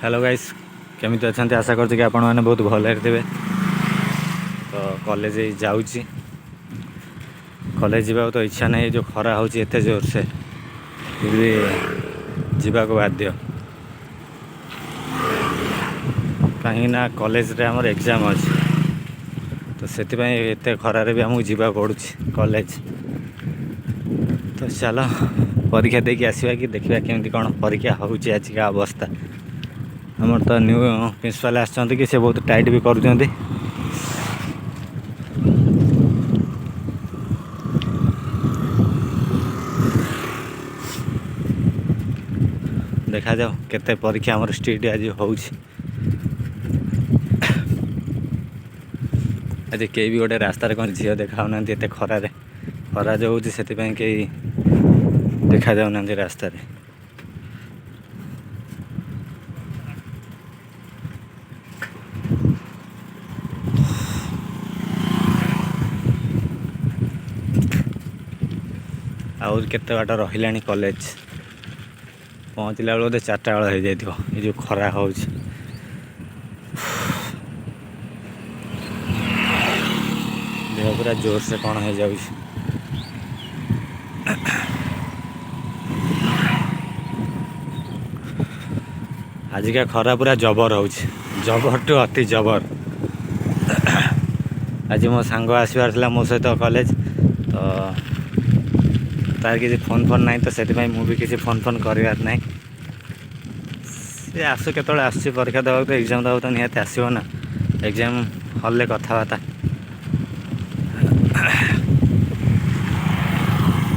Hello guys केमिति अच्छा आशा करছি कि आपण मैंने बहुत भले थे। तो कॉलेज जाऊँगी कॉलेज जावा तो इच्छा नहीं जो खरा हो जोर से फिर भी जावाक बाध्य कहीं कॉलेज रे हमर एग्जाम अच्छे तो से एत खरारे भी आमको जावा पड़ू कॉलेज। तो चलो परीक्षा देकी आसवा कि देखा केमती कौन परीक्षा होची आज का अवस्था। हमर तो न्यू प्रिंसिपल आसछन्ति कि से बहुत टाइट भी करूछन्ति। देखा जाओ केते परीक्षा हमर स्ट्रिक्ट आज होउछि। आज कई भी गोटे रास्तार कौन झील देखा ना एत खरारे खरा जो होउछि सेति पई कई देखा जाऊ ना रास्तार। आउर केते बाट रहिलानी कॉलेज पहुँचला बेले 4टा बेल हो जाइथिबो ए जो खरा होउछि। देह पूरा जोर से कौन हो जाउछि। आज का खरा पूरा जबर होउछि जबर टू अति जबर। आज मो सांग आसबार था मो सहित कॉलेज तो तार किसी फोन फोन ना तो से मुझे किसी फोन फोन करार ना सी आसु के आस परीक्षा देवा तो एग्जाम देवा तो निहत आसो ना एग्जाम हल कथबार्ता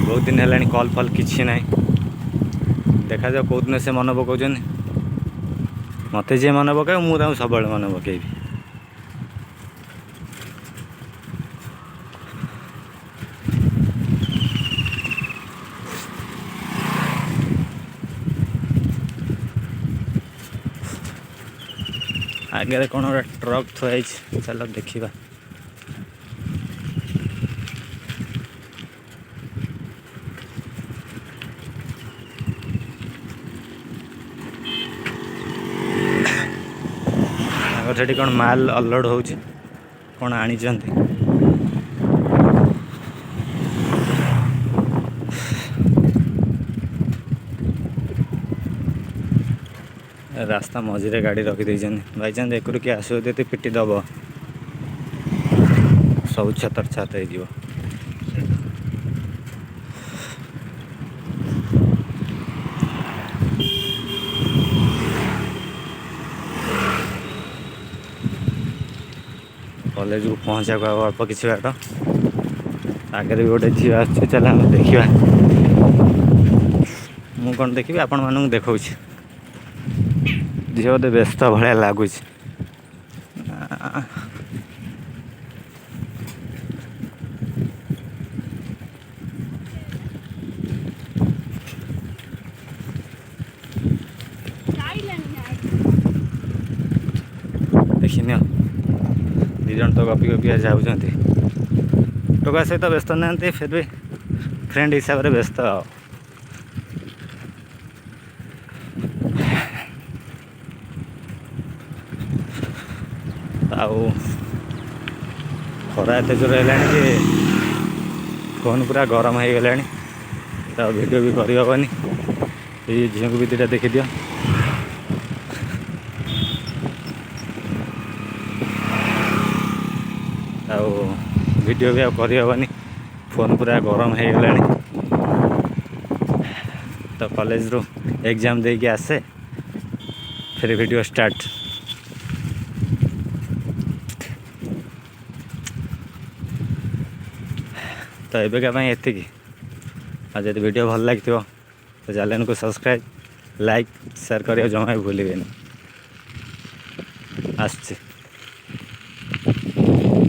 बहुत दिन है कल फल किसी ना देखा जाओ कौ दिन से मन पकाउन मत जी मन पकाए मुझे सब मन पकईबी। आगे कौन गोटे ट्रक थुआई चल देखा। से कौन माल अनलोड हो कौन आनी रास्ता मझे गाड़ी रखी बाईचान्स एक किए आसो पिटी दब सब छतर छात हो। कॉलेज को पहुँचा को अल्प किसी बाट आगे भी गोटे झील आस चल देखा मुझे कौन देखी आपण मानक देखा झील बोधे व्यस्त भाया लगुच। देखनी दिज तो गपी गपी जाऊँच टोका सहित व्यस्त ना फिर भी फ्रेंड हिसाब से व्यस्त आउ खरा एत जोर है कि फोन पूरा गरम हो गला तो वीडियो भी करहबनी ये झील को भी दुटा देखी दियो। आउ वीडियो भी करहबनी फोन पूरा गरम हो गला। तो कॉलेज रू एग्जाम दे के आसे फिर वीडियो स्टार्ट। तो एबेका एतिकी जब वीडियो भल लगी तो चैनल को सब्सक्राइब लाइक शेयर करिए जमा भूल आस।